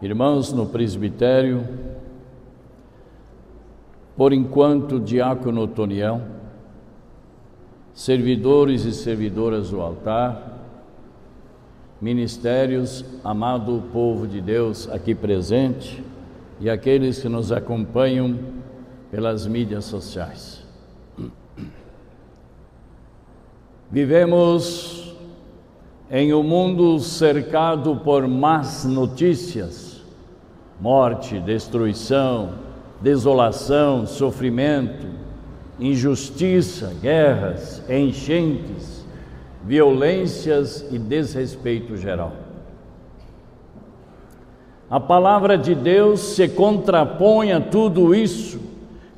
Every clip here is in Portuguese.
irmãos no presbitério, por enquanto diácono Otoniel, servidores e servidoras do altar, ministérios, amado povo de Deus aqui presente e aqueles que nos acompanham pelas mídias sociais. Vivemos em um mundo cercado por más notícias, morte, destruição, desolação, sofrimento, injustiça, guerras, enchentes, violências e desrespeito geral. A palavra de Deus se contrapõe a tudo isso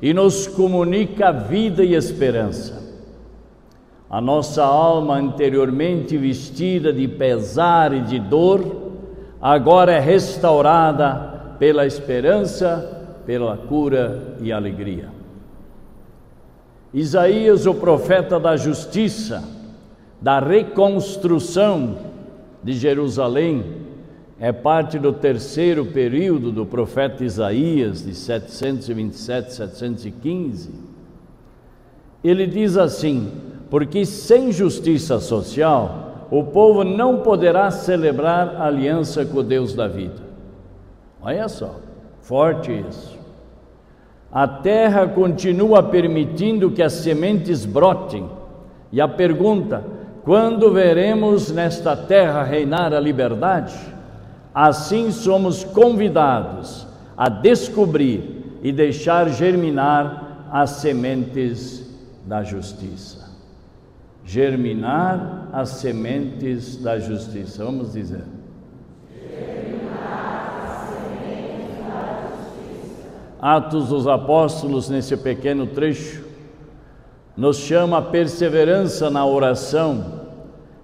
e nos comunica vida e esperança. A nossa alma, anteriormente vestida de pesar e de dor, agora é restaurada pela esperança, pela cura e alegria. Isaías, o profeta da justiça, da reconstrução de Jerusalém, é parte do terceiro período do profeta Isaías, de 727 a 715. Ele diz assim: porque sem justiça social, o povo não poderá celebrar aliança com o Deus da vida. Olha só, forte isso. A terra continua permitindo que as sementes brotem. E a pergunta: quando veremos nesta terra reinar a liberdade? Assim somos convidados a descobrir e deixar germinar as sementes da justiça. Germinar as sementes da justiça. Vamos dizer. Atos dos Apóstolos, nesse pequeno trecho, nos chama a perseverança na oração,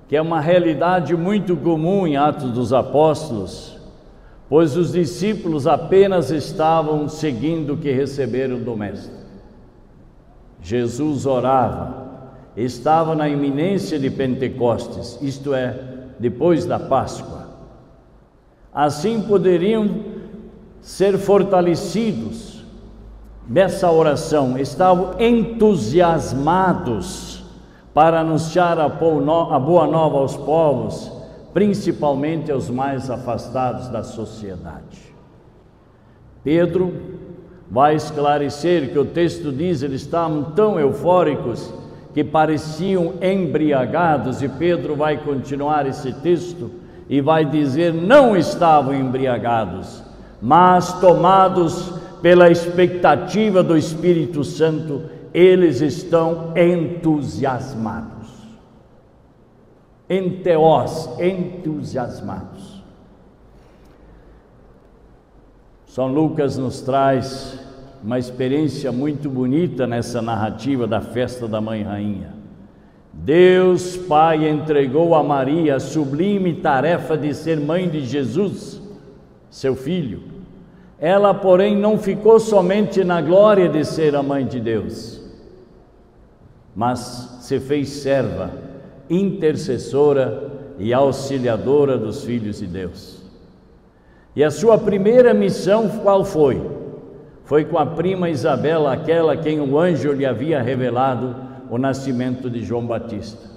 que é uma realidade muito comum em Atos dos Apóstolos, pois os discípulos apenas estavam seguindo o que receberam do Mestre. Jesus orava, estava na iminência de Pentecostes, isto é, depois da Páscoa. Assim poderiam ser fortalecidos nessa oração, estavam entusiasmados para anunciar a boa nova aos povos, principalmente aos mais afastados da sociedade. Pedro vai esclarecer que o texto diz que eles estavam tão eufóricos que pareciam embriagados, e Pedro vai continuar esse texto e vai dizer: não estavam embriagados, mas tomados pela expectativa do Espírito Santo, eles estão entusiasmados. Enteós, entusiasmados. São Lucas nos traz uma experiência muito bonita nessa narrativa da festa da Mãe Rainha. Deus Pai entregou a Maria a sublime tarefa de ser mãe de Jesus, seu filho. Ela, porém, não ficou somente na glória de ser a mãe de Deus, mas se fez serva, intercessora e auxiliadora dos filhos de Deus. E a sua primeira missão qual foi? Foi com a prima Isabel, aquela a quem o anjo lhe havia revelado o nascimento de João Batista.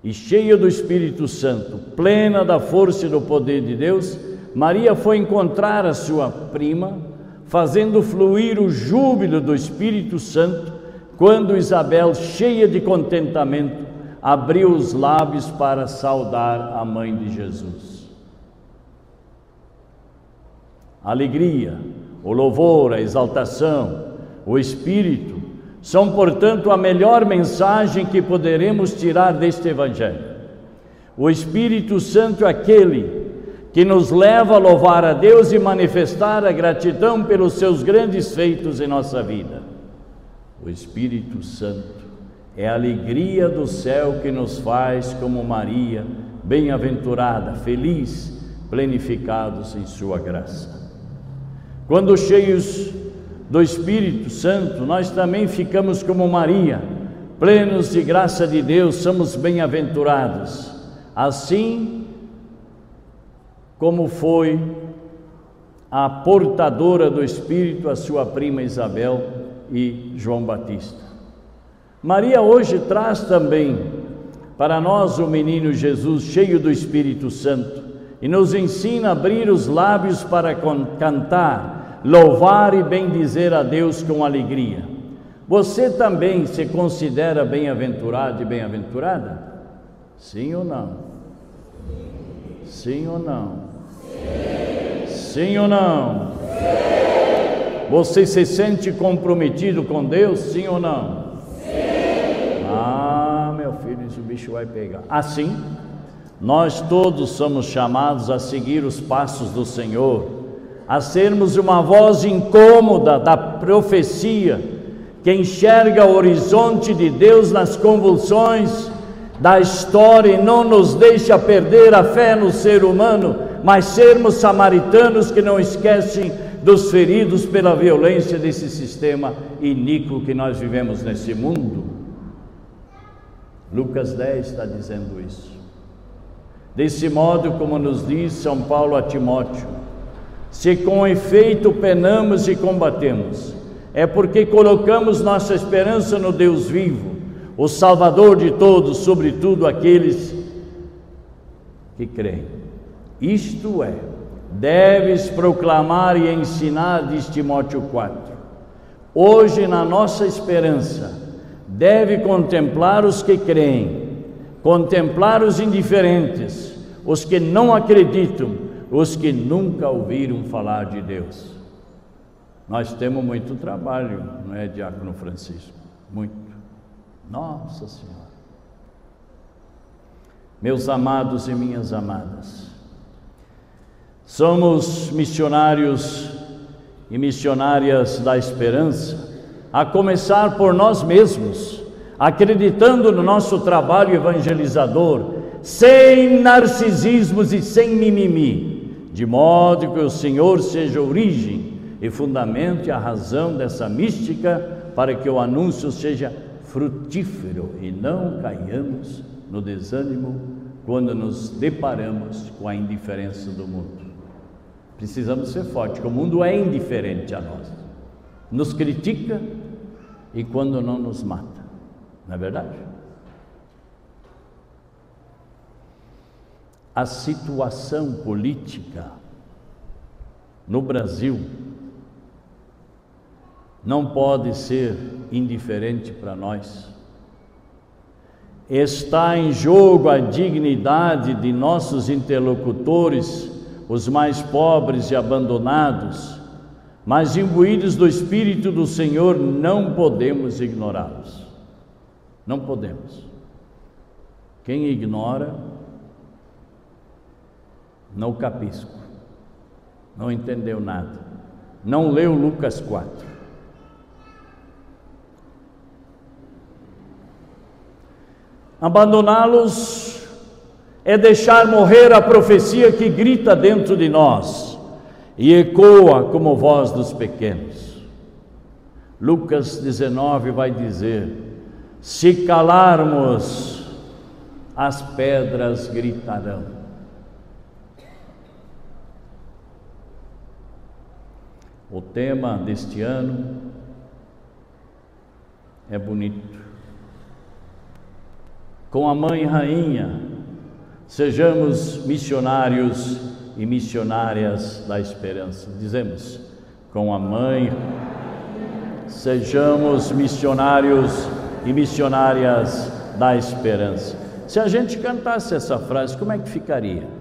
E cheia do Espírito Santo, plena da força e do poder de Deus, Maria foi encontrar a sua prima, fazendo fluir o júbilo do Espírito Santo, quando Isabel, cheia de contentamento, abriu os lábios para saudar a mãe de Jesus. A alegria, o louvor, a exaltação, o Espírito são, portanto, a melhor mensagem que poderemos tirar deste Evangelho. O Espírito Santo é aquele que nos leva a louvar a Deus e manifestar a gratidão pelos seus grandes feitos em nossa vida. O Espírito Santo é a alegria do céu que nos faz como Maria, bem-aventurada, feliz, plenificados em sua graça. Quando cheios do Espírito Santo, nós também ficamos como Maria, plenos de graça de Deus, somos bem-aventurados. Assim como foi a portadora do Espírito, a sua prima Isabel e João Batista. Maria hoje traz também para nós o menino Jesus cheio do Espírito Santo e nos ensina a abrir os lábios para cantar, louvar e bendizer a Deus com alegria. Você também se considera bem-aventurado e bem-aventurada? Sim ou não? Sim ou não? Sim ou não? Você se sente comprometido com Deus? Sim ou não? Ah, meu filho, esse bicho vai pegar. Assim, nós todos somos chamados a seguir os passos do Senhor, a sermos uma voz incômoda da profecia, que enxerga o horizonte de Deus nas convulsões da história e não nos deixa perder a fé no ser humano, mas sermos samaritanos que não esquecem dos feridos pela violência desse sistema iníquo que nós vivemos nesse mundo. Lucas 10 está dizendo isso. Desse modo, como nos diz São Paulo a Timóteo, se com efeito penamos e combatemos, é porque colocamos nossa esperança no Deus vivo, o Salvador de todos, sobretudo aqueles que creem. Isto é, deves proclamar e ensinar, diz Timóteo 4. Hoje, na nossa esperança, deve contemplar os que creem, contemplar os indiferentes, os que não acreditam, os que nunca ouviram falar de Deus. Nós temos muito trabalho, não é, Diácono Francisco? Muito. Nossa Senhora. Meus amados e minhas amadas, somos missionários e missionárias da esperança, a começar por nós mesmos, acreditando no nosso trabalho evangelizador, sem narcisismos e sem mimimi, de modo que o Senhor seja a origem e fundamento e a razão dessa mística, para que o anúncio seja frutífero e não caiamos no desânimo quando nos deparamos com a indiferença do mundo. Precisamos ser fortes, porque o mundo é indiferente a nós, nos critica e quando não nos mata, não é verdade? A situação política no Brasil não pode ser indiferente para nós. Está em jogo a dignidade de nossos interlocutores, os mais pobres e abandonados, mas imbuídos do Espírito do Senhor, não podemos ignorá-los. Não podemos. Quem ignora, não capisco, não entendeu nada, não leu Lucas 4. Abandoná-los é deixar morrer a profecia que grita dentro de nós e ecoa como voz dos pequenos. Lucas 19 vai dizer: se calarmos, as pedras gritarão. O tema deste ano é bonito. Com a Mãe Rainha, sejamos missionários e missionárias da esperança. Dizemos, com a Mãe, sejamos missionários e missionárias da esperança. Se a gente cantasse essa frase, como é que ficaria?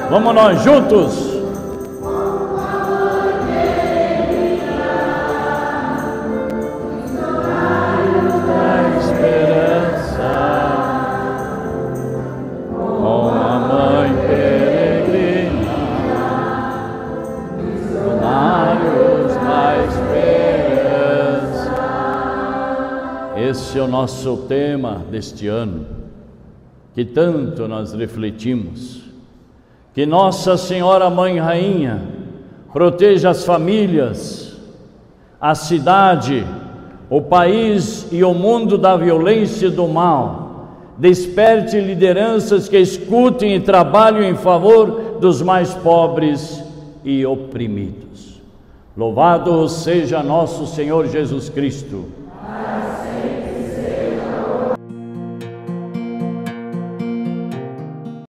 Vamos nós juntos? Da esperança, com a Mãe peregrina, missionários da esperança. Esse é o nosso tema deste ano. que tanto nós refletimos. Que Nossa Senhora Mãe Rainha proteja as famílias, a cidade, o país e o mundo da violência e do mal. Desperte lideranças que escutem e trabalhem em favor dos mais pobres e oprimidos. Louvado seja nosso Senhor Jesus Cristo.